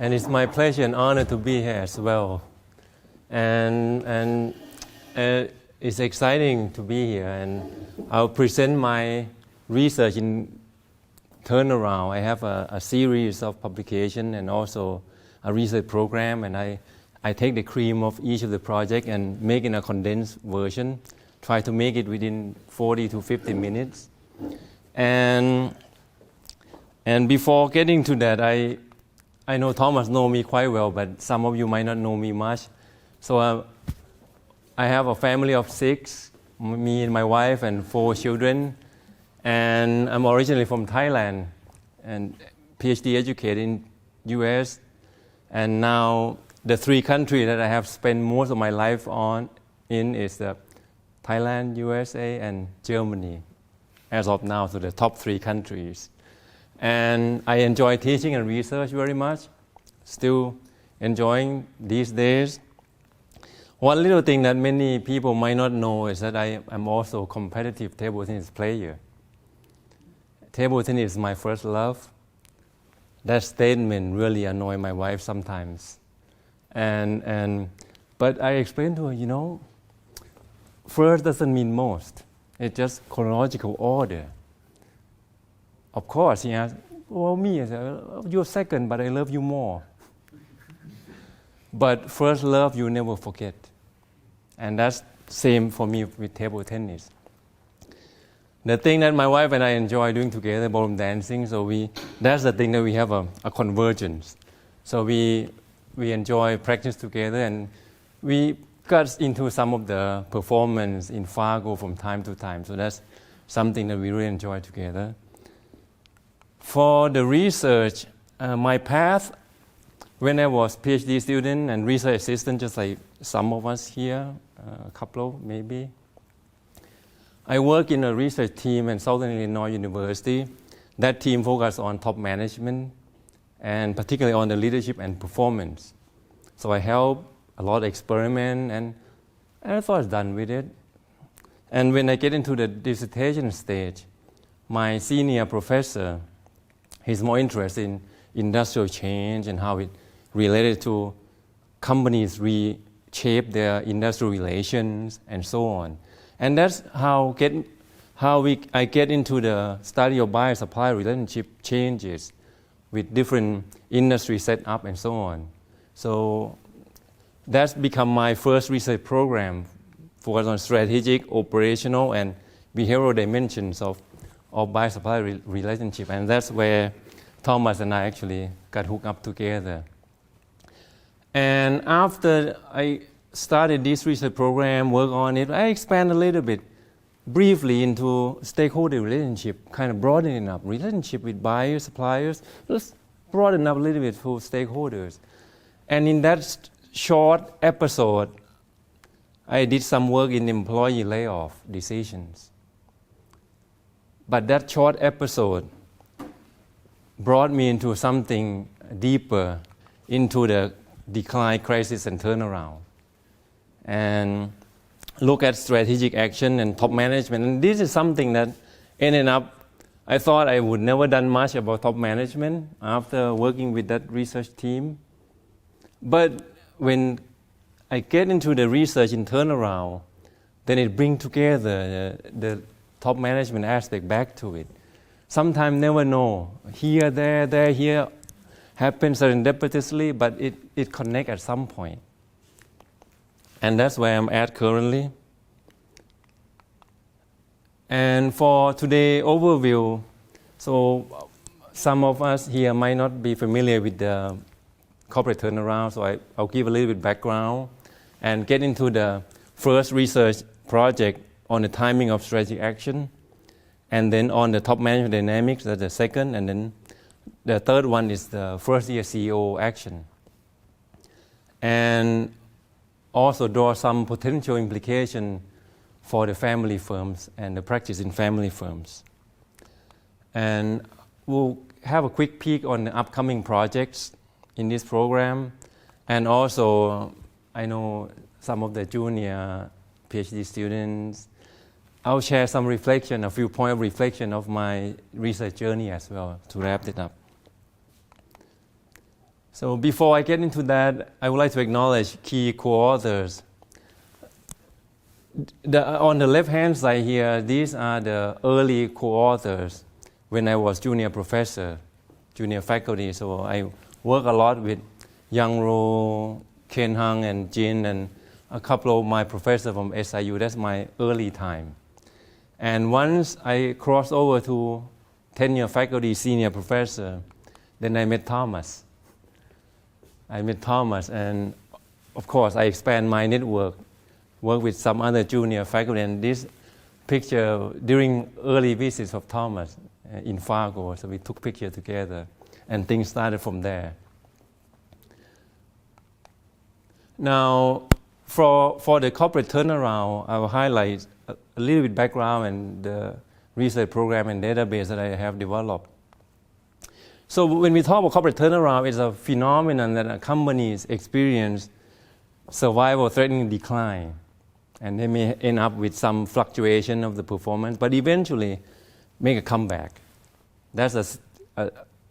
And it's my pleasure and honor to be here as well. And it's exciting to be here. And I'll present my research in turnaround. I have a series of publication and also a research program. And I take the cream of each of the project and make it a condensed version. Try to make it within 40 to 50 minutes. And before getting to that, I know Thomas knows me quite well, but some of you might not know me much. So I have a family of 6, me and my wife and 4 children. And I'm originally from Thailand and PhD educated in US. And now the 3 countries that I have spent most of my life in is Thailand, USA, and Germany. As of now, so the top 3 countries. And I enjoy teaching and research very much, still enjoying these days. One little thing that many people might not know is that I am also a competitive table tennis player. Table tennis is my first love. That statement really annoys my wife sometimes. But I explained to her, first doesn't mean most. It's just chronological order. Of course, he asked, well, me, I said, you're second, but I love you more. But first love, you never forget. And that's same for me with table tennis. The thing that my wife and I enjoy doing together, ballroom dancing, that's the thing that we have a convergence. So we enjoy practice together, and we got into some of the performance in Fargo from time to time. So that's something that we really enjoy together. For the research, my path, when I was PhD student and research assistant, just like some of us here, a couple maybe, I work in a research team at Southern Illinois University. That team focused on top management and particularly on the leadership and performance. So I helped a lot of experiment and I thought I was done with it. And when I get into the dissertation stage, my senior professor, he's more interested in industrial change and how it related to companies reshape their industrial relations and so on. And that's how I get into the study of buyer-supply relationship changes with different industry setup and so on. So that's become my first research program focused on strategic, operational, and behavioral dimensions of buyer-supply relationship. And that's where Thomas and I actually got hooked up together. And after I started this research program, work on it, I expand a little bit briefly into stakeholder relationship, kind of broadening up relationship with buyers, suppliers, just broaden up a little bit for stakeholders. And in that short episode, I did some work in employee layoff decisions. But that short episode brought me into something deeper, into the decline, crisis, and turnaround. And look at strategic action and top management. And this is something that ended up, I thought I would never done much about top management after working with that research team. But when I get into the research in turnaround, then it brings together the top management aspect back to it. Sometimes never know. Here, there, here happens serendipitously, but it connects at some point. And that's where I'm at currently. And for today's overview, so some of us here might not be familiar with the corporate turnaround, so I'll give a little bit background and get into the first research project on the timing of strategic action, and then on the top management dynamics, that's the second, and then the third one is the first year CEO action. And also draw some potential implication for the family firms and the practice in family firms. And we'll have a quick peek on the upcoming projects in this program. And also, I know some of the junior PhD students. I'll share some reflection, a few points of reflection of my research journey as well to wrap it up. So before I get into that, I would like to acknowledge key co-authors. On the left-hand side here, these are the early co-authors when I was junior professor, junior faculty. So I work a lot with Yang Ro, Ken Hung, and Jin, and a couple of my professors from SIU. That's my early time. And once I crossed over to tenure faculty, senior professor, then I met Thomas. And of course I expand my network, work with some other junior faculty, and this picture during early visits of Thomas in Fargo, so we took picture together, and things started from there. Now, for the corporate turnaround, I will highlight a little bit background and the research program and database that I have developed. So when we talk about corporate turnaround, it's a phenomenon that companies experience survival-threatening decline, and they may end up with some fluctuation of the performance, but eventually make a comeback. That's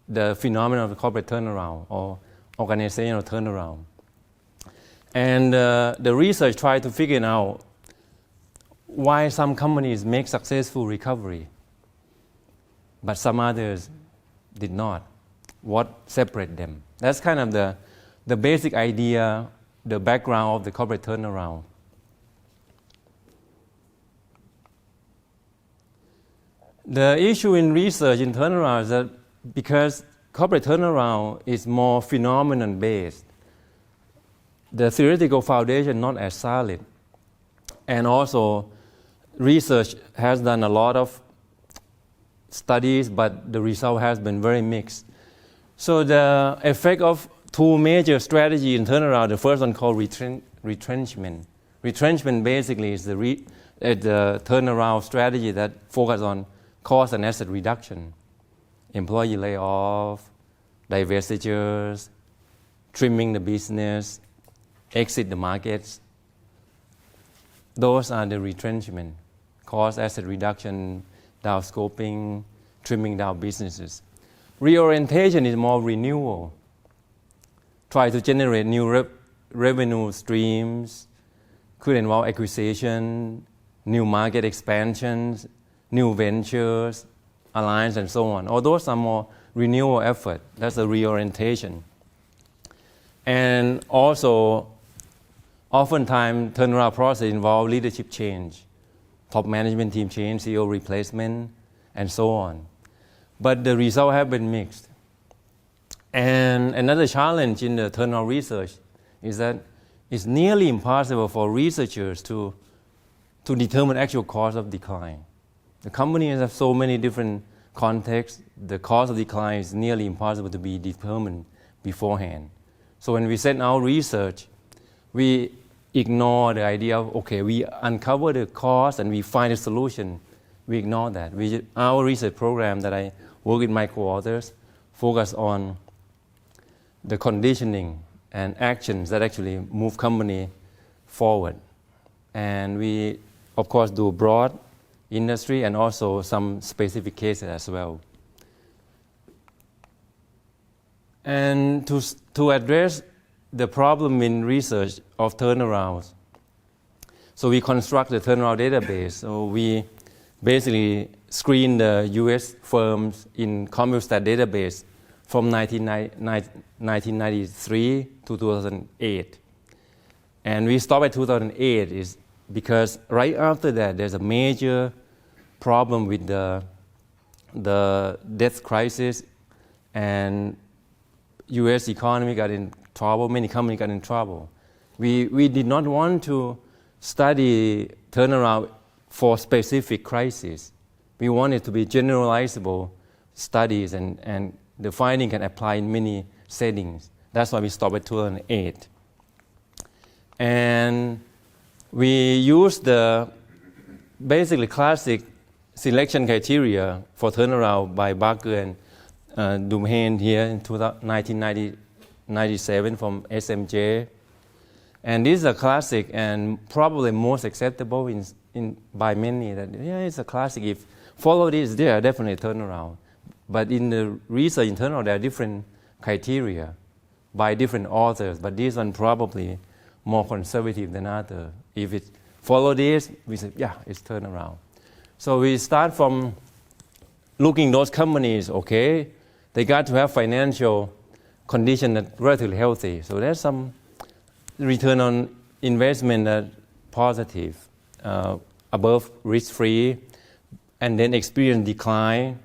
the phenomenon of the corporate turnaround or organizational turnaround. And the research tried to figure out why some companies make successful recovery, but some others did not. What separates them? That's kind of the basic idea, the background of the corporate turnaround. The issue in research in turnaround is that because corporate turnaround is more phenomenon-based, the theoretical foundation not as solid, and also research has done a lot of studies, but the result has been very mixed. So the effect of two major strategies in turnaround, the first one called retrenchment. Retrenchment basically is the turnaround strategy that focuses on cost and asset reduction, employee layoff, divestitures, trimming the business, exit the markets. Those are the retrenchment, cost, asset reduction, down scoping, trimming down businesses. Reorientation is more renewal. Try to generate new revenue streams, could involve acquisition, new market expansions, new ventures, alliance, and so on. All those are more renewal effort. That's a reorientation. And also, oftentimes, turnaround process involve leadership change, top management team change, CEO replacement, and so on. But the results have been mixed. And another challenge in the turnaround research is that it's nearly impossible for researchers to determine actual cause of decline. The companies have so many different contexts. The cause of decline is nearly impossible to be determined beforehand. So when we set our research, we ignore the idea of, okay, we uncover the cause and we find a solution. We ignore that. Our research program that I work with my co-authors focus on the conditioning and actions that actually move company forward. And we, of course, do broad industry and also some specific cases as well. And to address the problem in research of turnarounds, so we construct the turnaround database. So we basically screen the US firms in CompuStat database from 1993 to 2008. And we stopped at 2008 is because right after that there's a major problem with the debt crisis, and US economy got in trouble, many companies got in trouble. We did not want to study turnaround for specific crises. We wanted to be generalizable studies, and the finding can apply in many settings. That's why we stopped at 2008. And we used the basically classic selection criteria for turnaround by Barker and Dumaine here in 1997 from SMJ. And this is a classic and probably most acceptable by many. That it's a classic. If follow this, they are definitely a turnaround. But in the research in turnaround, there are different criteria. by different authors, but this one probably more conservative than other. If it follow this, we say, yeah, it's turned around. So we start from looking those companies, okay, they got to have financial condition that relatively healthy. So there's some return on investment that positive, above risk-free, and then experience decline.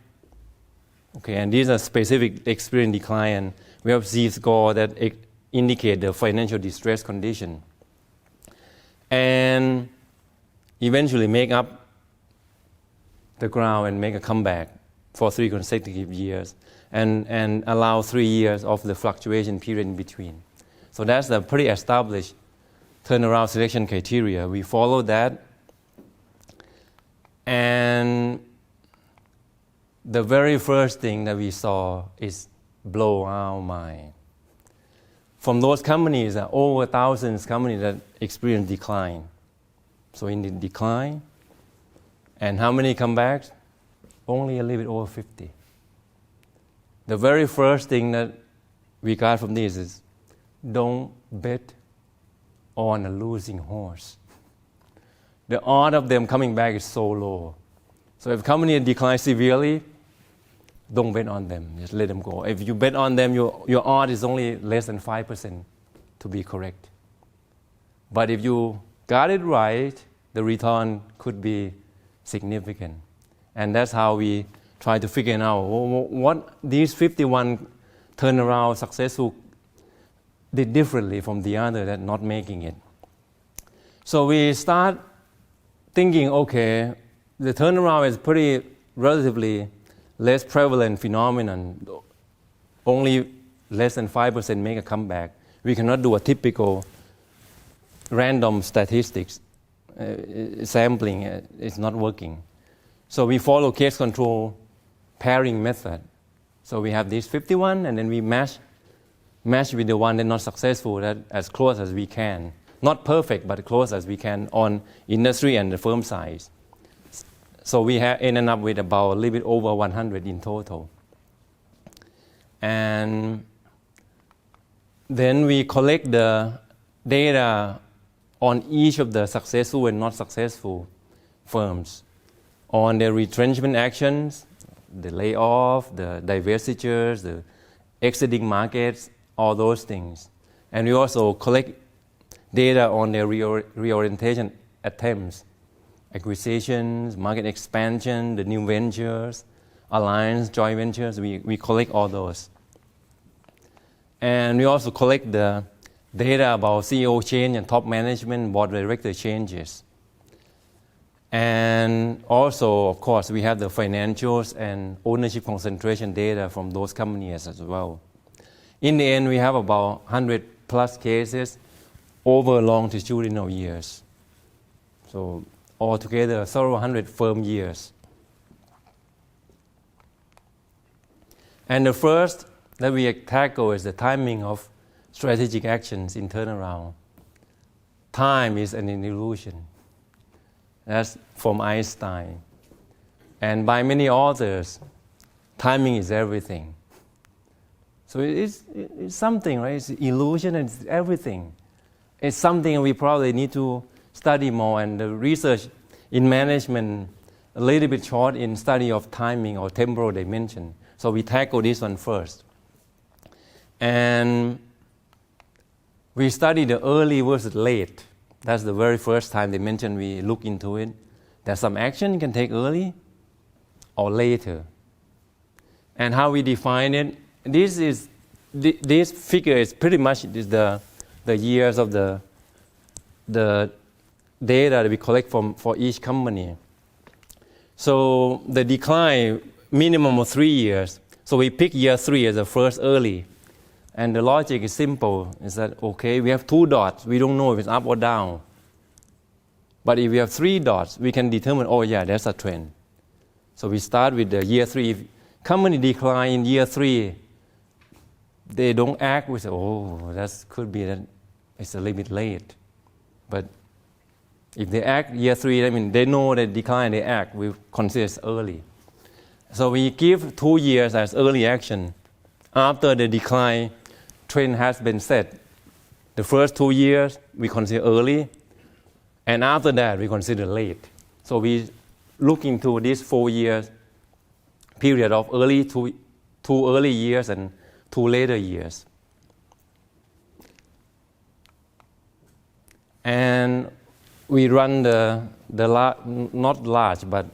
Okay, and these are specific experience decline, and we have Z-score that indicate the financial distress condition. And eventually make up the ground and make a comeback for 3 consecutive years, and allow 3 years of the fluctuation period in between. So that's the pretty established turnaround selection criteria. We follow that. And the very first thing that we saw is blow our mind. From those companies, over thousands of companies that experience decline. So in the decline, and how many come back? Only a little bit over 50. The very first thing that we got from this is, don't bet on a losing horse. The odds of them coming back is so low. So if company declines severely, don't bet on them. Just let them go. If you bet on them, your odds is only less than 5% to be correct. But if you got it right, the return could be significant. And that's how we try to figure out what these 51 turnaround successful did differently from the other that not making it. So we start thinking, okay, the turnaround is pretty relatively less prevalent phenomenon. Only less than 5% make a comeback. We cannot do a typical random statistics sampling. It's not working. So we follow case control pairing method. So we have these 51, and then we match with the one that's not successful, that as close as we can. Not perfect, but close as we can on industry and the firm size. So we have ended up with about a little bit over 100 in total. And then we collect the data on each of the successful and not successful firms, on their retrenchment actions, the layoff, the divestitures, the exiting markets, all those things. And we also collect data on their reorientation attempts, acquisitions, market expansion, the new ventures, alliance, joint ventures. We collect all those. And we also collect the data about CEO change and top management, board director changes. And also, of course, we have the financials and ownership concentration data from those companies as well. In the end, we have about 100 plus cases over longitudinal years. So altogether, several 100 firm years. And the first that we tackle is the timing of strategic actions in turnaround. Time is an illusion. That's from Einstein. And by many authors, timing is everything. So it's something, right? It's illusion and it's everything. It's something we probably need to study more, and the research in management a little bit short in study of timing or temporal dimension. So we tackle this one first. And we study the early versus late. That's the very first time they mentioned we look into it. There's some action you can take early or later. And how we define it, this figure is pretty much the years of the data that we collect for each company. So the decline, minimum of 3 years. So we pick year 3 as the first early. And the logic is simple, is that, okay, we have 2 dots. We don't know if it's up or down. But if we have 3 dots, we can determine, oh yeah, that's a trend. So we start with the year 3. If company decline in year 3, they don't act, we say, oh, that could be that it's a little bit late. But if they act year 3, I mean, they know that decline, they act, we consider it early. So we give 2 years as early action. After the decline trend has been set. The first 2 years we consider early, and after that we consider late. So we look into this 4 years period of early two early years and 2 later years. And we run not large, but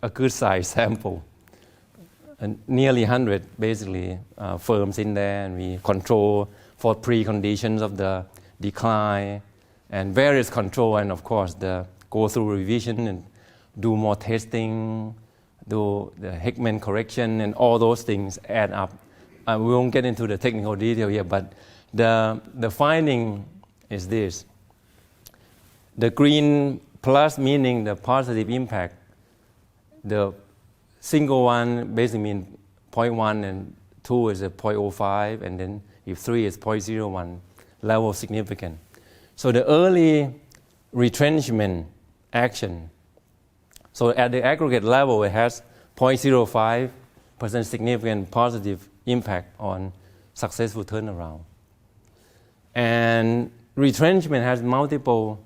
a good size sample. And nearly 100 basically firms in there, and we control for preconditions of the decline and various control, and of course go through revision and do more testing, do the Heckman correction, and all those things add up. We won't get into the technical detail here, but the finding is this. The green plus meaning the positive impact. The single one basically means 0.1 and 2 is a 0.05, and then if 3 is 0.01, level of significant. So the early retrenchment action, so at the aggregate level it has 0.05% significant positive impact on successful turnaround. And retrenchment has multiple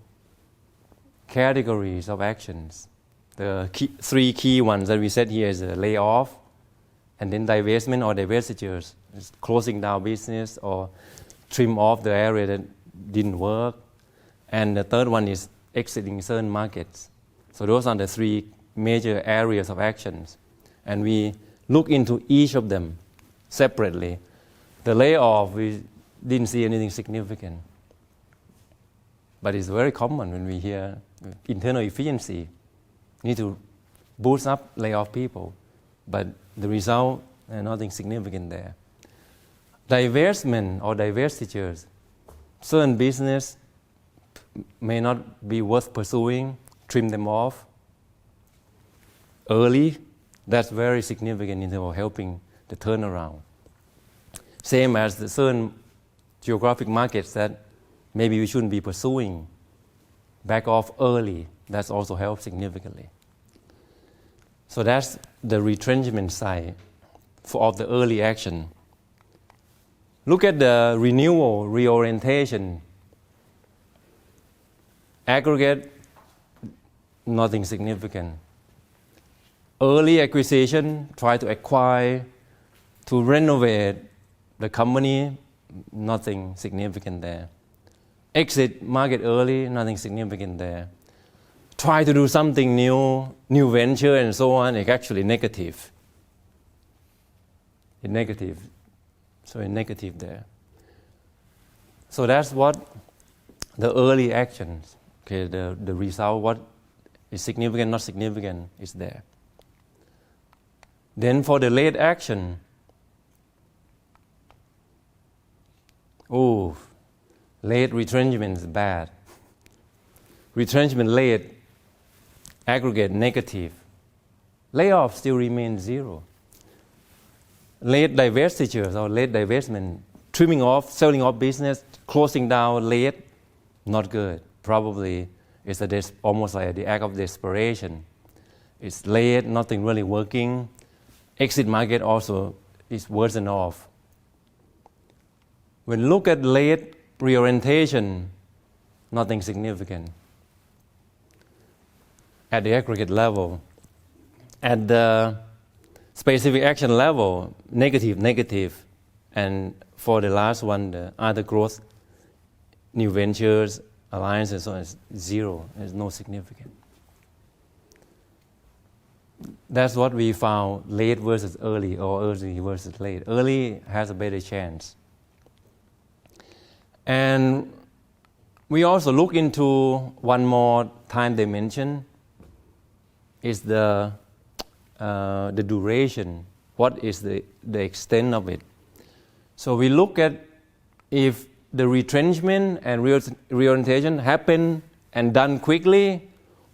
categories of actions. The 3 key ones that we said here is layoff, and then divestment or divestitures, closing down business or trim off the area that didn't work. And the third one is exiting certain markets. So those are the 3 major areas of actions. And we look into each of them separately. The layoff, we didn't see anything significant. But it's very common when we hear internal efficiency. Need to boost up, lay off people. But the result, nothing significant there. Divestment or divestitures. Certain business may not be worth pursuing, trim them off early. That's very significant in terms of helping the turnaround. Same as the certain geographic markets that maybe we shouldn't be pursuing. Back off early. That's also helps significantly. So that's the retrenchment side of the early action. Look at the renewal, reorientation. Aggregate, nothing significant. Early acquisition, try to acquire, to renovate the company, nothing significant there. Exit market early, nothing significant there. Try to do something new venture and so on, it's actually negative. It's negative. So it's negative there. So that's what the early actions, okay, the result, what is significant, not significant, is there. Then for the late action, late retrenchment is bad. Retrenchment late, aggregate negative. Layoff still remains 0. Late divestitures or late divestment, trimming off, selling off business, closing down late, not good. Probably it's almost like the act of desperation. It's late, nothing really working. Exit market also is worsened off. When look at late reorientation, nothing significant. At the aggregate level. At the specific action level, negative. And for the last one, the other growth, new ventures, alliances, so on, is 0. There's no significant. That's what we found, late versus early or early versus late. Early has a better chance. And we also look into one more time dimension, is the duration. What is the extent of it? So we look at if the retrenchment and reorientation happen and done quickly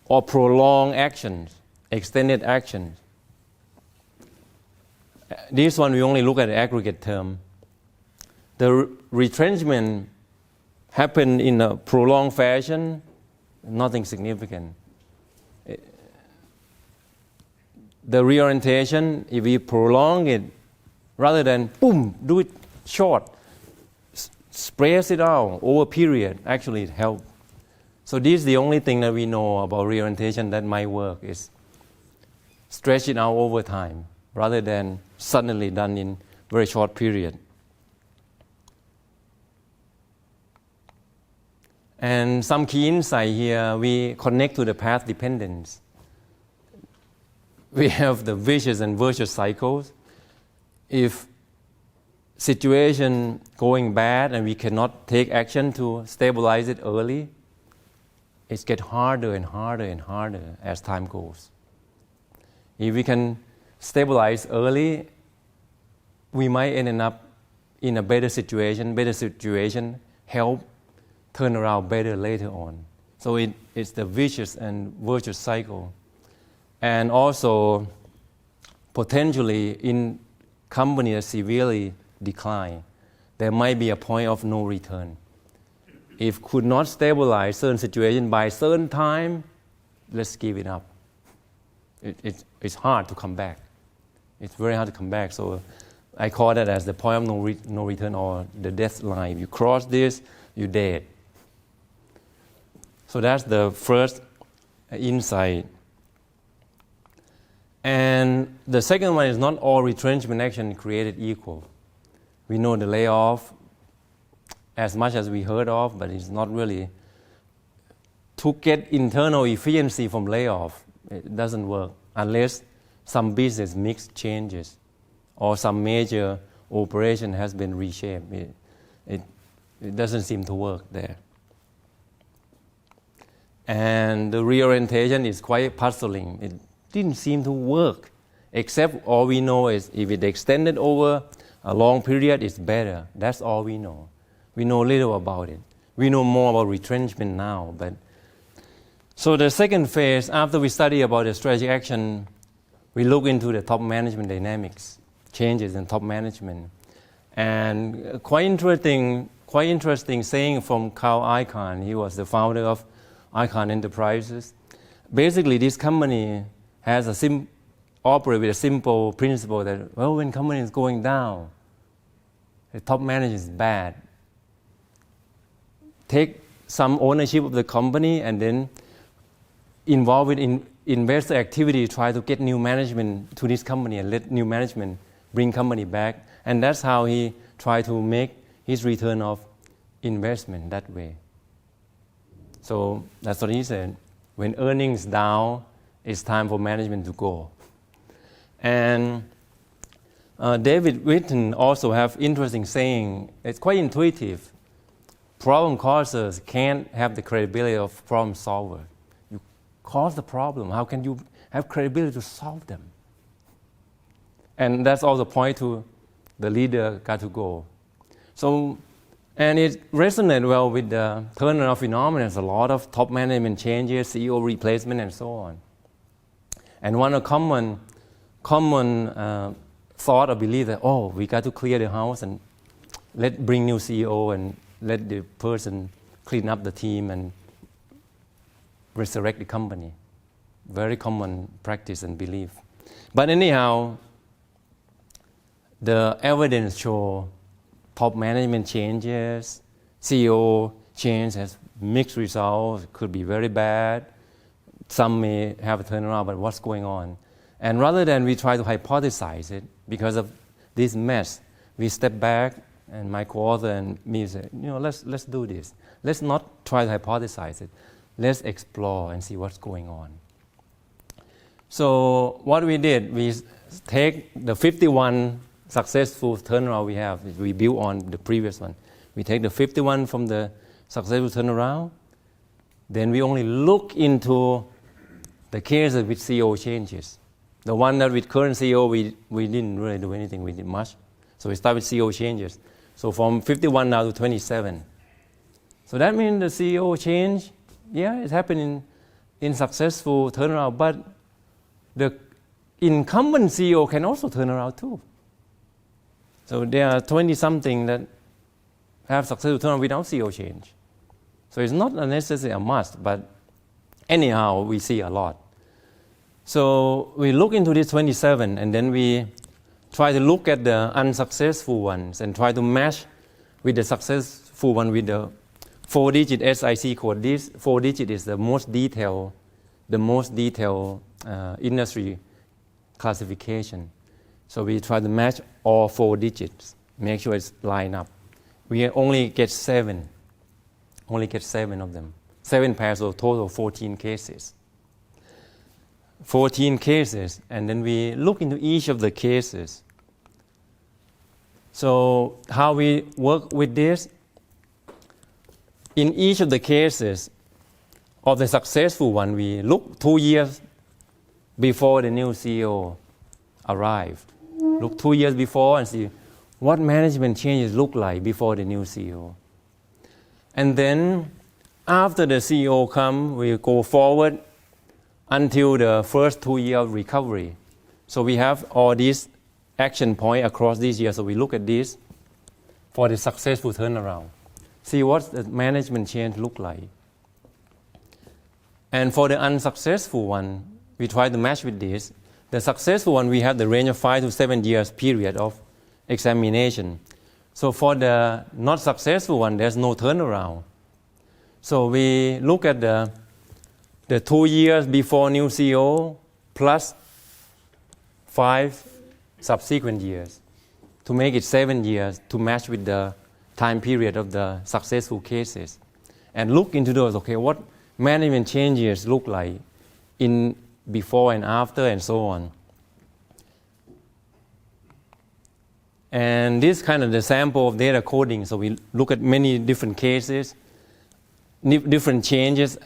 or prolonged actions, extended actions. This one we only look at the aggregate term. The retrenchment happen in a prolonged fashion, nothing significant. The reorientation, if we prolong it, rather than boom, do it short. Spread it out over a period. Actually, it helps. So this is the only thing that we know about reorientation that might work is stretch it out over time rather than suddenly done in very short period. And some key insight here, we connect to the path dependence. We have the vicious and virtuous cycles. If situation going bad and we cannot take action to stabilize it early, it gets harder and harder and harder as time goes. If we can stabilize early, we might end up in a better situation, help turn around better later on. So it's the vicious and virtuous cycle. And also, potentially in companies that severely decline, there might be a point of no return. If could not stabilize certain situation by certain time, let's give it up. It's hard to come back. It's very hard to come back. So I call that as the point of no return or the death line. If you cross this, you're dead. So that's the first insight. And the second one is not all retrenchment action created equal. We know the layoff as much as we heard of, but it's not really. To get internal efficiency from layoff, it doesn't work unless some business mix changes or some major operation has been reshaped. It doesn't seem to work there. And the reorientation is quite puzzling. It didn't seem to work, except all we know is if it extended over a long period, it's better. That's all we know. We know little about it. We know more about retrenchment now. So the second phase, after we study about the strategic action, we look into the top management dynamics, changes in top management. And quite interesting saying from Carl Icahn. He was the founder of Icahn Enterprises. Basically, this company has operate with a simple principle that, well, when company is going down, the top management is bad. Take some ownership of the company and then involve it in investor activity, try to get new management to this company and let new management bring company back. And that's how he tried to make his return of investment that way. So that's what he said. When earnings down, it's time for management to go. And David Witten also have interesting saying. It's quite intuitive. Problem causers can't have the credibility of problem solver. You cause the problem. How can you have credibility to solve them? And that's all the point to the leader got to go. So, and it resonated well with the turnaround phenomenon. There's a lot of top management changes, CEO replacement, and so on. And one common thought or belief that, we got to clear the house and bring new CEO and let the person clean up the team and resurrect the company. Very common practice and belief. But anyhow, the evidence show top management changes, CEO change has mixed results, it could be very bad. Some may have a turnaround, but what's going on? And rather than we try to hypothesize it, because of this mess, we step back, and my co-author and me said, let's do this. Let's not try to hypothesize it. Let's explore and see what's going on. So what we did, we take the 51 successful turnaround we have. We build on the previous one. We take the 51 from the successful turnaround. Then we only look into the cases with CEO changes. The one that with current CEO, we didn't really do anything. We did much. So we start with CEO changes. So from 51 now to 27. So that means the CEO change, it's happening in successful turnaround, but the incumbent CEO can also turn around too. So there are 20-something that have successful turnaround without CEO change. So it's not necessarily a must, but anyhow, we see a lot. So we look into this 27, and then we try to look at the unsuccessful ones and try to match with the successful one with the 4-digit SIC code. This 4-digit is the most detailed industry classification. So we try to match all 4 digits, make sure it's lined up. We only get 7 of them. 7 pairs, of total 14 cases. 14 cases, and then we look into each of the cases. So how we work with this? In each of the cases of the successful one, we look 2 years before the new CEO arrived. Look 2 years before and see what management changes look like before the new CEO. And then after the CEO comes, we go forward until the first 2 years of recovery. So we have all these action points across these years. So we look at this for the successful turnaround. See what the management change look like. And for the unsuccessful one, we try to match with this. The successful one, we have the range of 5 to 7 years period of examination. So for the not successful one, there's no turnaround. So we look at the 2 years before new CEO plus 5 subsequent years to make it 7 years to match with the time period of the successful cases. And look into those, okay, what management changes look like in before and after and so on. And this kind of the sample of data coding. So we look at many different cases, different changes,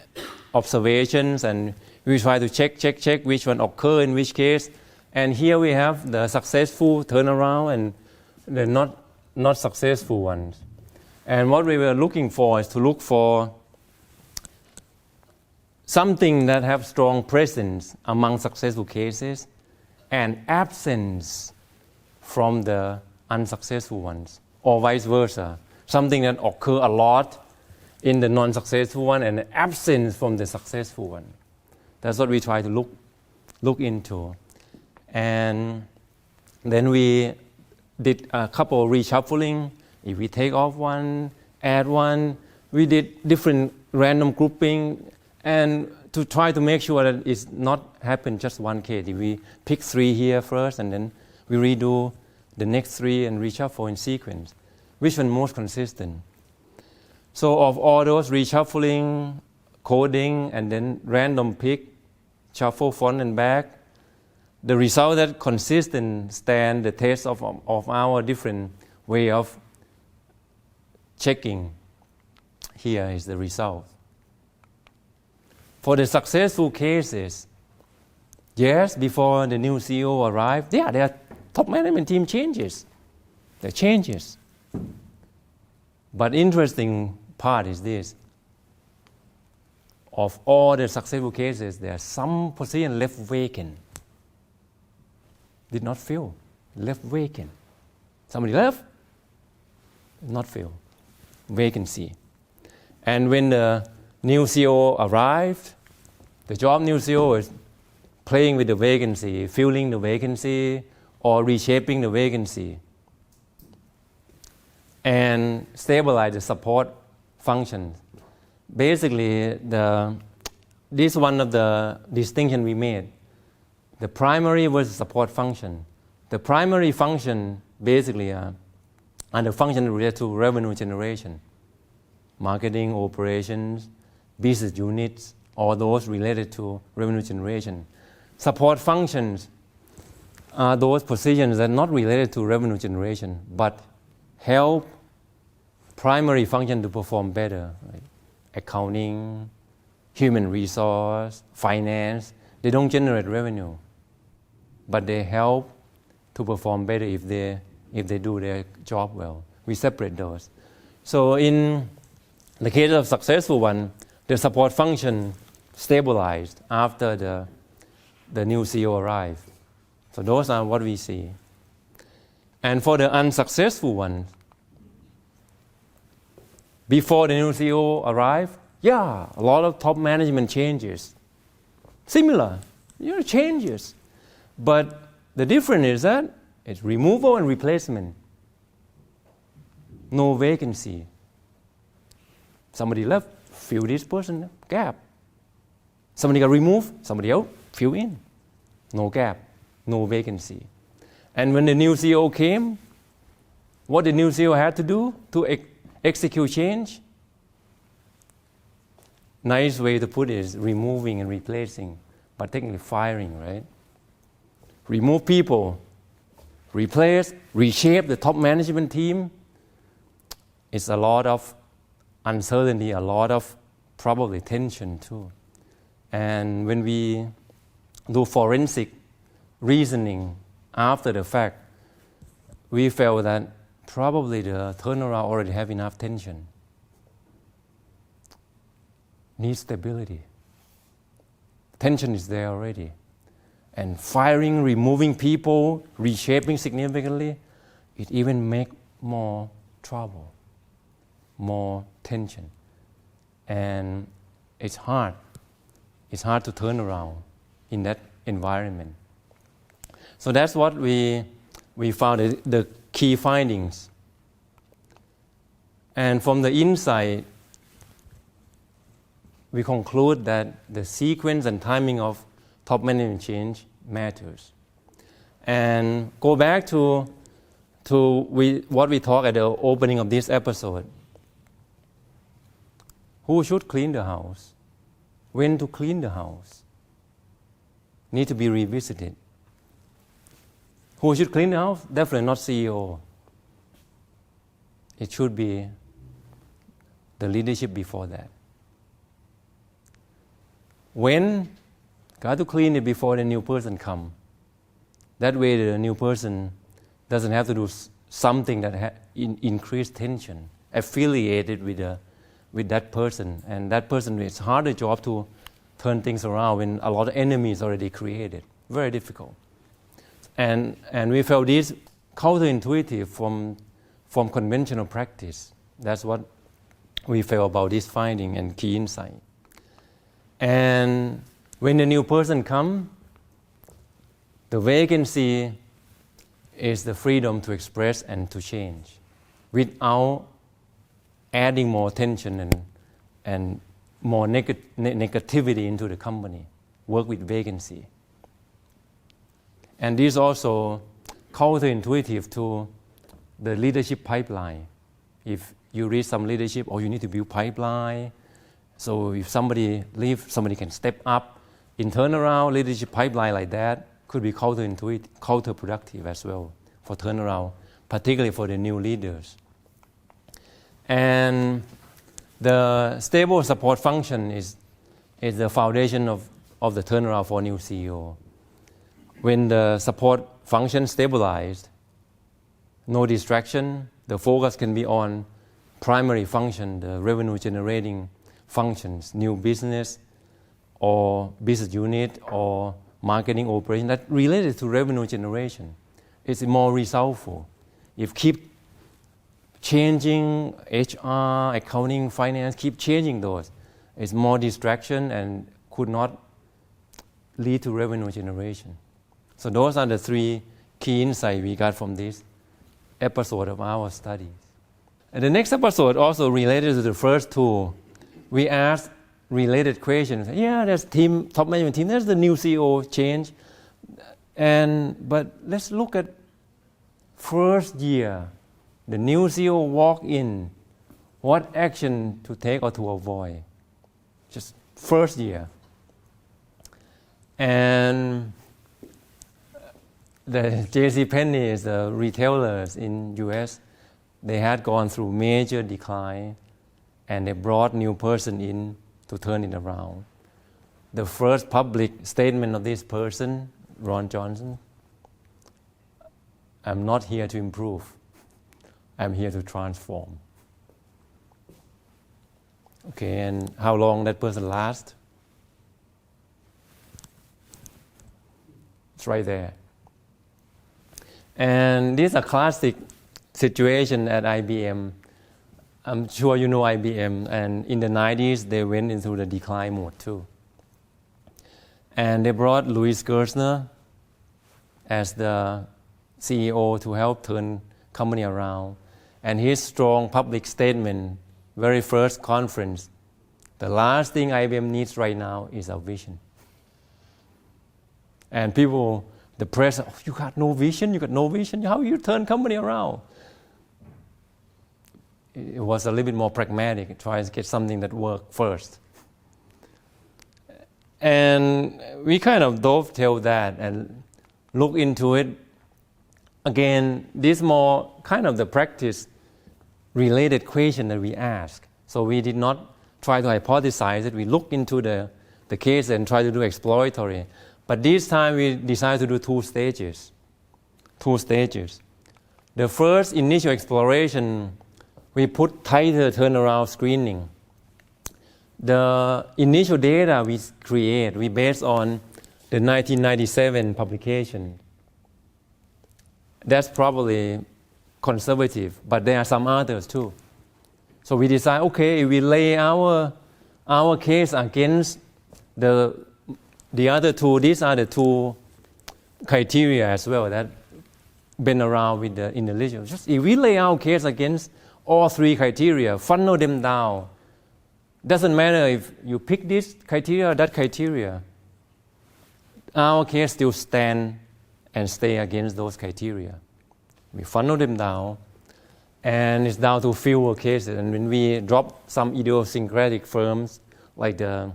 observations, and we try to check which one occur in which case. And here we have the successful turnaround and the not successful ones. And what we were looking for is to look for something that have strong presence among successful cases and absence from the unsuccessful ones, or vice versa. Something that occur a lot in the non-successful one and absence from the successful one. That's what we try to look into. And then we did a couple of reshuffling. If we take off one, add one, we did different random grouping and to try to make sure that it's not happen just one case. If we pick 3 here first and then we redo the next 3 and reshuffle in sequence, which one most consistent? So of all those reshuffling, coding, and then random pick, shuffle front and back, the result that consistent stand the test of our different way of checking. Here is the result. For the successful cases, yes, before the new CEO arrived, there are top management team changes. There are changes. But interesting part is this. Of all the successful cases, there are some position left vacant. Did not fill, left vacant. Somebody left, not fill, vacancy. And when the new CEO arrived, the job new CEO is playing with the vacancy, filling the vacancy, or reshaping the vacancy, and stabilize the support functions. Basically, this is one of the distinction we made. The primary versus support function. The primary function basically are the function related to revenue generation, marketing, operations, business units, all those related to revenue generation. Support functions are those positions that are not related to revenue generation, but help primary function to perform better. Right? Accounting, human resource, finance, they don't generate revenue, but they help to perform better if they do their job well. We separate those. So in the case of successful one, the support function stabilized after the new CEO arrived. So those are what we see. And for the unsuccessful one, before the new CEO arrived, a lot of top management changes. Similar, changes. But the difference is that It's removal and replacement. No vacancy. Somebody left, fill this person gap. Somebody got removed, somebody else fill in. No gap, no vacancy. And when the new CEO came, what the new CEO had to do to execute change? Nice way to put it is removing and replacing, but technically firing, right? Remove people, replace, reshape the top management team. It's a lot of uncertainty, a lot of probably tension too. And when we do forensic reasoning after the fact, we felt that probably the turnaround already have enough tension. Needs stability. Tension is there already. And firing, removing people, reshaping significantly, it even make more trouble, more tension. And it's hard. It's hard to turn around in that environment. So that's what we found, the key findings. And from the insight, we conclude that the sequence and timing of top management change matters. And go back to what we talked at the opening of this episode. Who should clean the house? When to clean the house? Need to be revisited. Who should clean the house? Definitely not CEO. It should be the leadership before that. When? Got to clean it before the new person comes. That way the new person doesn't have to do something that increase tension, affiliated with that person. And that person, it's harder job to turn things around when a lot of enemies already created. Very difficult. And we felt this counterintuitive from conventional practice. That's what we felt about this finding and key insight. And when the new person comes, the vacancy is the freedom to express and to change without adding more tension and more negativity into the company. Work with vacancy. And this is also counterintuitive to the leadership pipeline. If you read some leadership, you need to build pipeline. So if somebody leaves, somebody can step up. In turnaround, leadership pipeline like that could be counterproductive as well for turnaround, particularly for the new leaders. And the stable support function is the foundation of the turnaround for a new CEO. When the support function stabilized, no distraction, the focus can be on primary function, the revenue generating functions, new business or business unit or marketing operation that related to revenue generation. It's more resultful. If keep changing HR, accounting, finance, keep changing those, it's more distraction and could not lead to revenue generation. So those are the three key insights we got from this episode of our studies. And the next episode also related to the first two. We asked related questions. Yeah, there's team, top management team, there's the new CEO change. But let's look at first year. The new CEO walk in, what action to take or to avoid? Just first year. And the JCPenney, the retailers in US, they had gone through major decline and they brought new person in to turn it around. The first public statement of this person, Ron Johnson, I'm not here to improve. I'm here to transform. Okay, and how long that person lasts? It's right there. And this is a classic situation at IBM. I'm sure you know IBM, and in the 90s they went into the decline mode too. And they brought Louis Gerstner as the CEO to help turn company around. And his strong public statement, very first conference, the last thing IBM needs right now is a vision. And people, the press, oh, you got no vision, how you turn company around? It was a little bit more pragmatic, trying to get something that worked first. And we kind of dovetail that and look into it. Again, this more kind of the practice-related question that we ask. So we did not try to hypothesize it. We looked into the case and tried to do exploratory. But this time we decided to do two stages. The first initial exploration, we put tighter turnaround screening. The initial data we based on the 1997 publication. That's probably conservative, but there are some others too. So we decide, okay, if we lay our case against the other two, these are the two criteria as well that been around in the literature. Just if we lay our case against all three criteria, funnel them down. Doesn't matter if you pick this criteria or that criteria. Our case still stand and stay against those criteria. We funnel them down, and it's down to fewer cases. And when we drop some idiosyncratic firms like the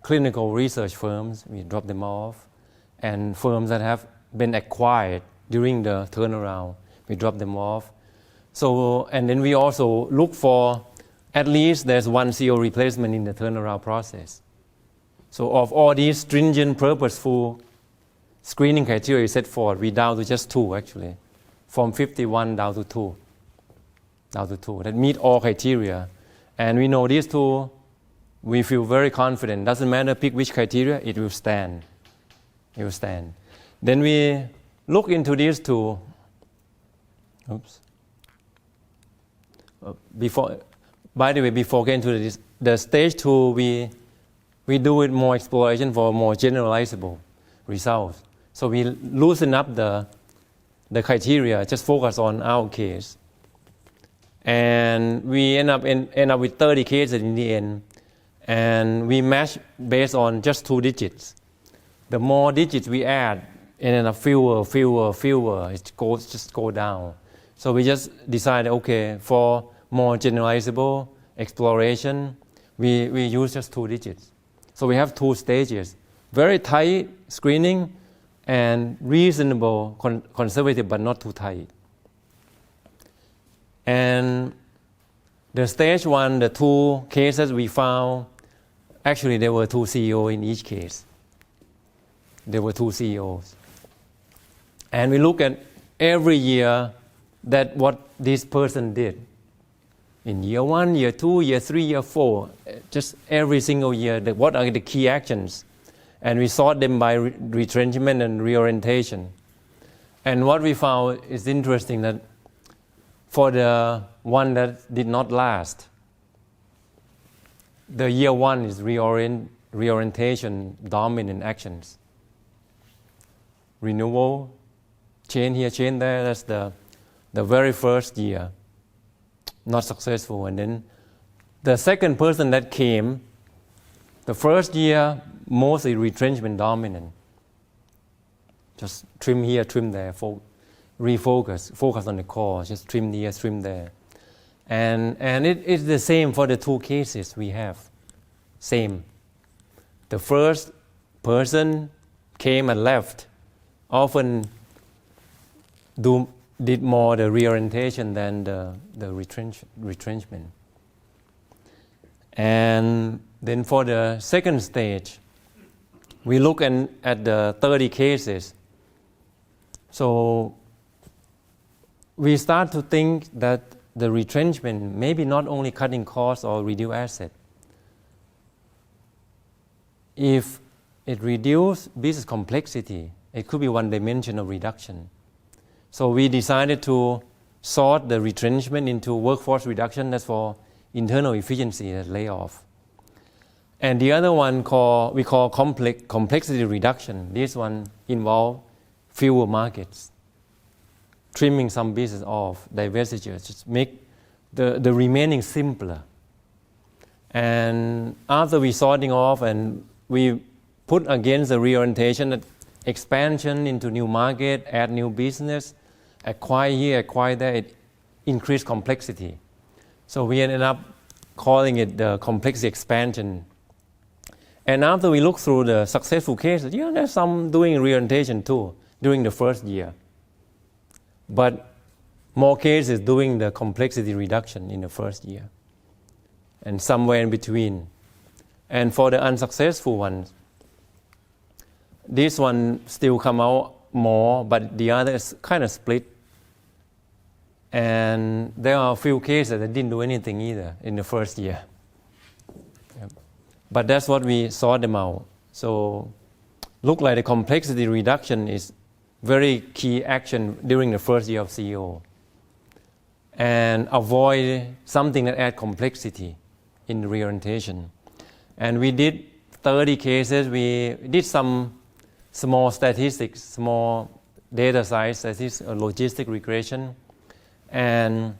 clinical research firms, we drop them off, and firms that have been acquired during the turnaround, we drop them off. So, and then we also look for at least there's one CEO replacement in the turnaround process. So of all these stringent, purposeful screening criteria set forth, we down to just two actually, from 51 down to two that meet all criteria. And we know these two, we feel very confident. Doesn't matter pick which criteria, it will stand. Then we look into these two. By the way, before getting to the stage two, we do it more exploration for more generalizable results. So we loosen up the criteria, just focus on our case. And we end up with 30 cases in the end. And we match based on just 2 digits. The more digits we add, and then fewer, it just go down. So we just decided, okay, for more generalizable exploration, we use just 2 digits. So we have 2 stages, very tight screening and reasonable, conservative, but not too tight. And the stage 1, the 2 cases we found, actually there were 2 CEOs in each case. There were 2 CEOs. And we look at every year that what this person did. In year 1, year 2, year 3, year 4, just every single year, what are the key actions? And we sort them by retrenchment and reorientation. And what we found is interesting that for the one that did not last, the year 1 is reorientation, dominant actions. Renewal, change here, change there, that's the very first year. Not successful. And then the second person that came, the first year, mostly retrenchment dominant. Just trim here, trim there, focus on the core, just trim here, trim there. And it's the same for the 2 cases we have. Same. The first person came and left, often did more the reorientation than the retrenchment. And then for the second stage, we look at the 30 cases. So we start to think that the retrenchment may be not only cutting costs or reduce asset. If it reduces business complexity, it could be one dimension of reduction. So we decided to sort the retrenchment into workforce reduction, that's for internal efficiency, that layoff. And the other one we call complexity reduction. This one involves fewer markets, trimming some business off, divestitures, just make the remaining simpler. And after we sorting off and we put against the reorientation, expansion into new market, add new business, acquire here, acquire there, it increased complexity. So we ended up calling it the complexity expansion. And after we look through the successful cases, there's some doing reorientation too during the first year. But more cases doing the complexity reduction in the first year. And somewhere in between. And for the unsuccessful ones, this one still come out more, but the other is kind of split. And there are a few cases that didn't do anything either in the first year. Yep. But that's what we sort them out. So look like the complexity reduction is very key action during the first year of CEO. And avoid something that adds complexity in the reorientation. And we did 30 cases. We did some small statistics, small data size, statistics, logistic regression. And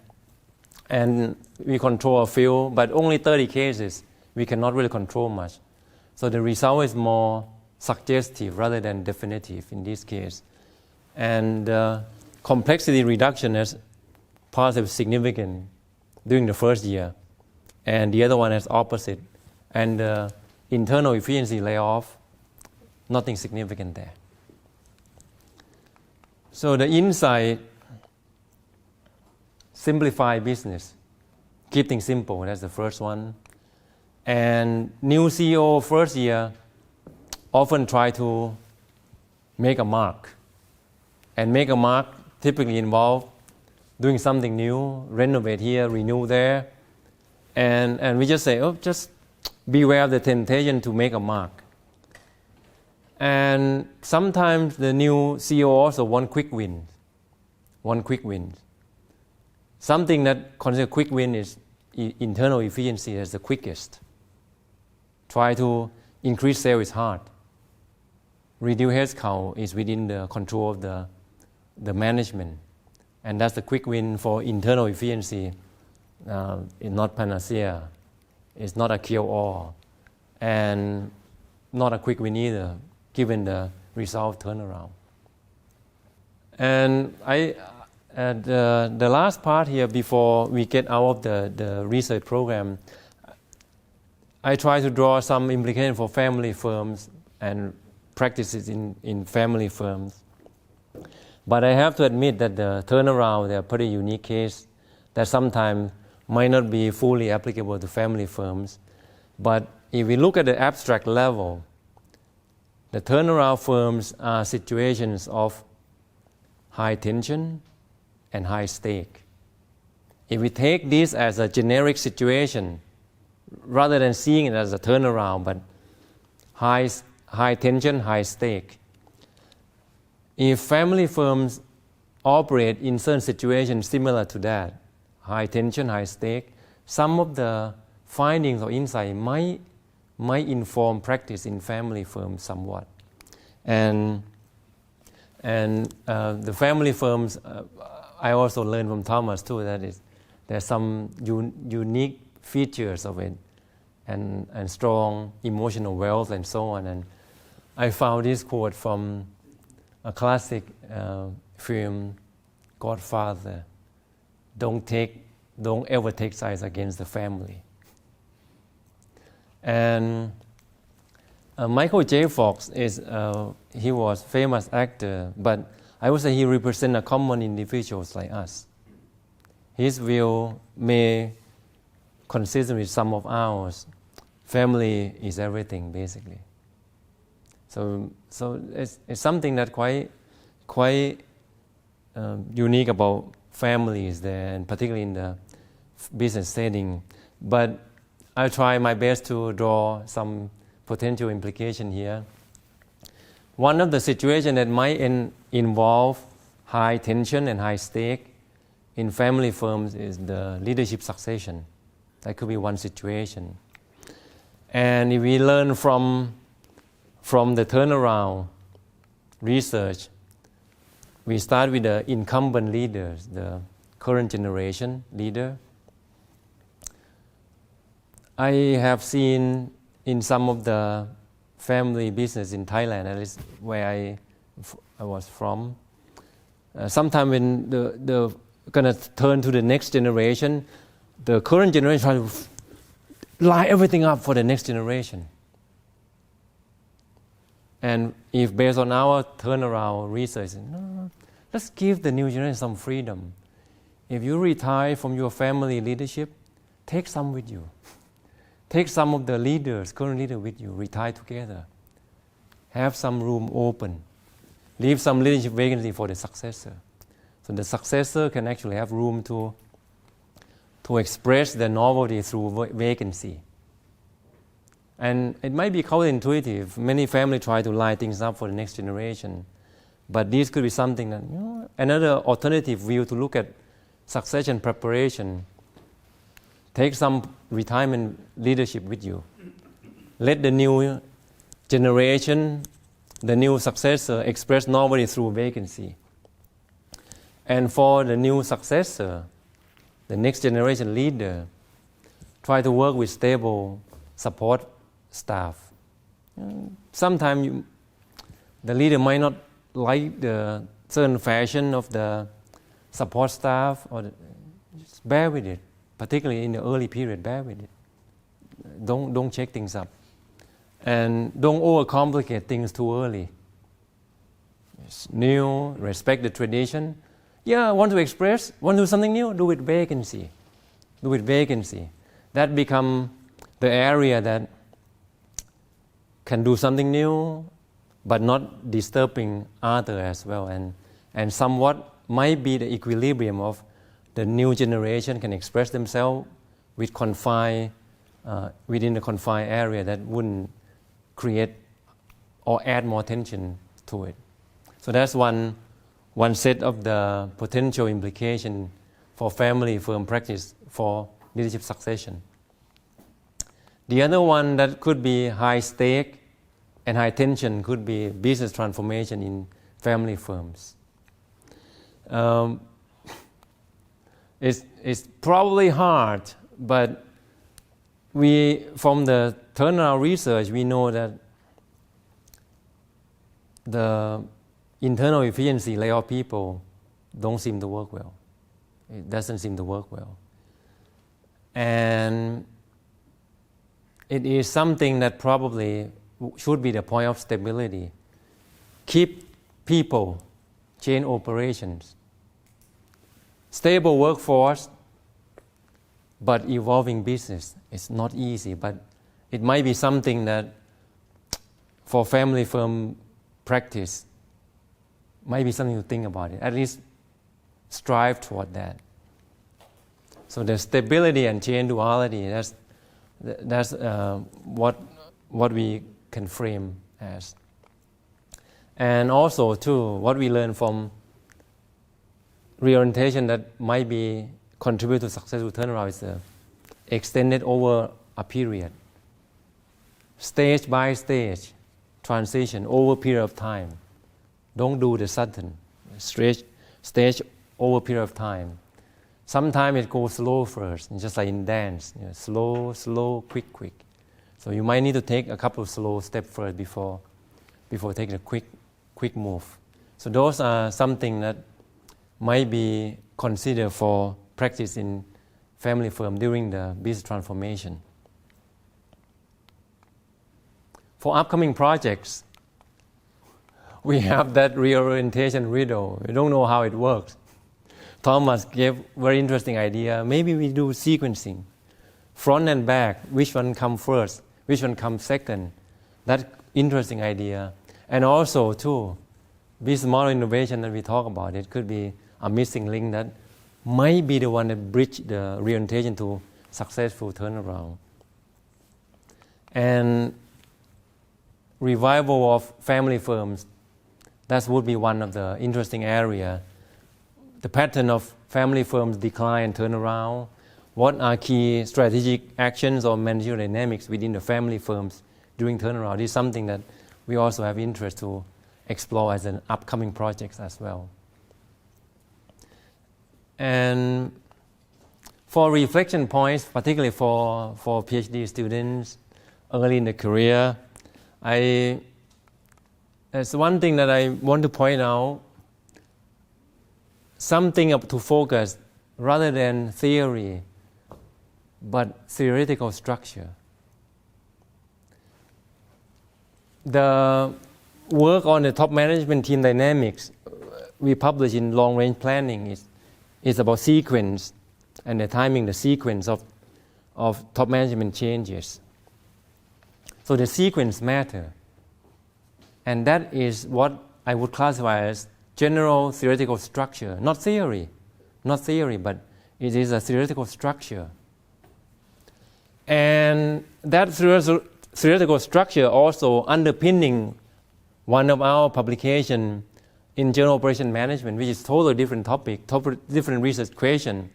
we control a few, but only 30 cases. We cannot really control much. So the result is more suggestive rather than definitive in this case. And complexity reduction has positive significant during the first year. And the other one is opposite. And internal efficiency layoff, nothing significant there. So the insight, simplify business. Keep things simple, that's the first one. And new CEO first year often try to make a mark. And make a mark typically involve doing something new, renovate here, renew there. And we just say, just beware of the temptation to make a mark. And sometimes the new CEO also want quick wins. Something that considered quick win is internal efficiency as the quickest. Try to increase sales is hard. Reduce headcount is within the control of the management. And that's the quick win for internal efficiency. It's not panacea. It's not a cure-all. And not a quick win either, given the result turnaround. And the last part here, before we get out of the research program, I try to draw some implication for family firms and practices in family firms. But I have to admit that the turnaround, they're a pretty unique case that sometimes might not be fully applicable to family firms. But if we look at the abstract level, the turnaround firms are situations of high tension and high stake. If we take this as a generic situation, rather than seeing it as a turnaround, but high tension, high stake. If family firms operate in certain situations similar to that, high tension, high stake, some of the findings or insight might inform practice in family firms somewhat. And the family firms, I also learned from Thomas too, that there's some unique features of it, and strong emotional wealth and so on. And I found this quote from a classic film, Godfather: "Don't ever take sides against the family." And Michael J. Fox he was famous actor, but I would say he represents a common individuals like us. His view may consistent with some of ours. Family is everything, basically. So it's something that quite unique about families there, and particularly in the business setting. But I try my best to draw some potential implication here. One of the situations that might involve high tension and high stake in family firms is the leadership succession. That could be one situation. And if we learn from the turnaround research, we start with the incumbent leaders, the current generation leader. I have seen in some of the family business in Thailand, at least where I was from, sometimes when the gonna turn to the next generation, the current generation try to line everything up for the next generation. And if based on our turnaround research, no, let's give the new generation some freedom. If you retire from your family leadership, take some with you. Take some of the leaders, current leaders with you, retire together. Have some room open. Leave some leadership vacancy for the successor. So the successor can actually have room to express the novelty through vacancy. And it might be counterintuitive. Many families try to line things up for the next generation. But this could be something that, another alternative view to look at succession preparation. Take some retirement leadership with you. Let the new generation, the new successor, express novelty through vacancy. And for the new successor, the next generation leader, try to work with stable support staff. Sometimes the leader might not like the certain fashion of the support staff, or just bear with it. Particularly in the early period, bear with it. Don't check things up. And don't overcomplicate things too early. It's new, respect the tradition. Yeah, want to express, want to do something new, do it vacancy. Do it vacancy. That become the area that can do something new, but not disturbing others as well. And somewhat might be the equilibrium of the new generation can express themselves with within the confined area that wouldn't create or add more tension to it. So that's one set of the potential implication for family firm practice for leadership succession. The other one that could be high stake and high tension could be business transformation in family firms. It's probably hard, but from the turnaround research, we know that the internal efficiency layoff people don't seem to work well. It doesn't seem to work well. And it is something that probably should be the point of stability. Keep people, change operations. Stable workforce, but evolving business. It's not easy, but it might be something that for family firm practice might be something to think about it. At least strive toward that. So the stability and change duality, that's what we can frame as. And also too, what we learn from reorientation that might be contribute to successful turnaround is extended over a period, stage by stage transition over a period of time. Don't do the sudden stage over a period of time. Sometimes it goes slow first, just like in dance, slow, quick. So you might need to take a couple of slow steps first before taking a quick move. So those are something that might be considered for practice in family firm during the business transformation. For upcoming projects, we have that reorientation riddle. We don't know how it works. Thomas gave very interesting idea. Maybe we do sequencing, front and back, which one comes first, which one comes second. That interesting idea. And also too, business model innovation that we talk about, it could be a missing link that might be the one that bridge the reorientation to successful turnaround. And revival of family firms, that would be one of the interesting area. The pattern of family firms decline and turnaround. What are key strategic actions or managerial dynamics within the family firms during turnaround? This is something that we also have interest to explore as an upcoming project as well. And for reflection points, particularly for PhD students early in the career, there's one thing that I want to point out, something to focus rather than theory, but theoretical structure. The work on the top management team dynamics we publish in long-range planning is about sequence and the timing, the sequence of top management changes. So the sequence matter. And that is what I would classify as general theoretical structure, not theory, but it is a theoretical structure. And that theoretical structure also underpinning one of our publications in Journal Operation Management, which is totally different topic, different research question,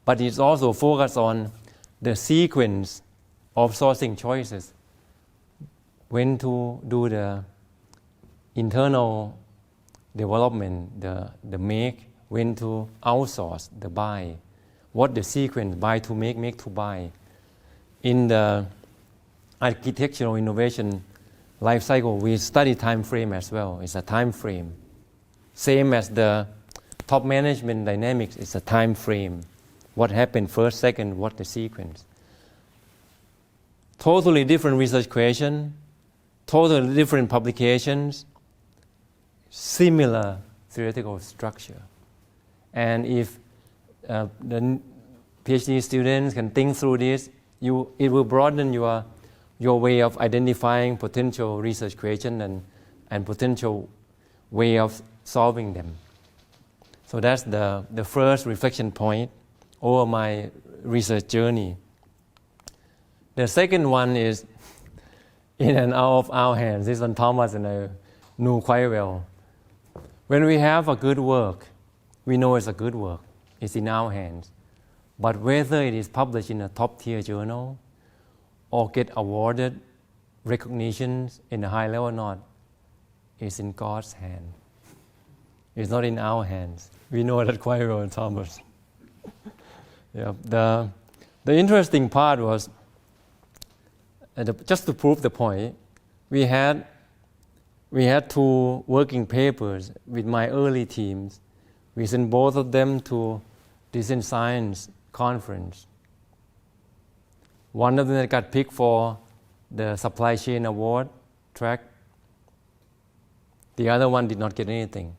but it's also focused on the sequence of sourcing choices, when to do the internal development, the make, when to outsource the buy, what the sequence, buy to make to buy. In the architectural innovation life cycle, we study time frame as well. It's a time frame. Same as the top management dynamics, it's a time frame. What happened first, second, what the sequence. Totally different research question, totally different publications, similar theoretical structure. And if the PhD students can think through this, it will broaden your way of identifying potential research question and potential way of solving them. So that's the first reflection point over my research journey. The second one is in and out of our hands. This one Thomas and I knew quite well. When we have a good work, we know it's a good work. It's in our hands. But whether it is published in a top-tier journal or get awarded recognitions in a high level or not, is in God's hand. It's not in our hands. We know that quite well, Thomas. Yeah. The interesting part was, just to prove the point, we had 2 working papers with my early teams. We sent both of them to Design Science conference. One of them that got picked for the supply chain award track. The other one did not get anything.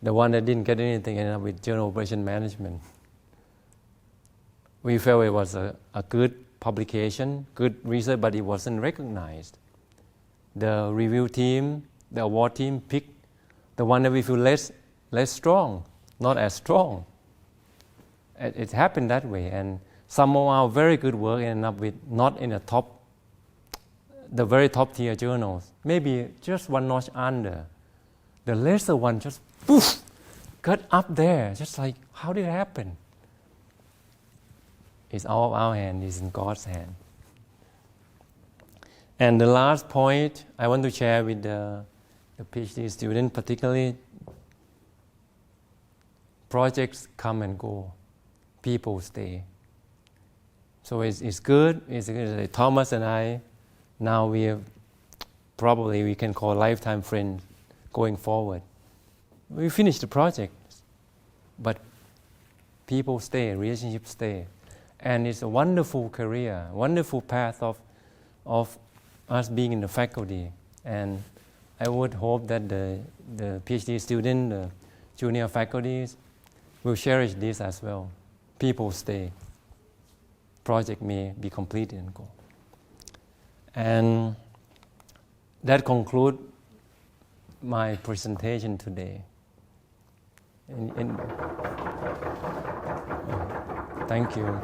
The one that didn't get anything ended up with Journal Operation Management. We felt it was a good publication, good research, but it wasn't recognized. The review team, the award team picked the one that we feel less strong, not as strong. It happened that way, and some of our very good work ended up with not in the very top tier journals, maybe just one notch under. The lesser one just poof, got up there, just like, how did it happen? It's out of our hand, it's in God's hand. And the last point I want to share with the PhD student, particularly, projects come and go, people stay. So it's good. Thomas and I, now we can call lifetime friends going forward. We finished the project, but people stay, relationships stay. And it's a wonderful career, wonderful path of us being in the faculty. And I would hope that the PhD student, the junior faculties, will cherish this as well. People stay. Project may be completed and go. And that concludes my presentation today. Thank you.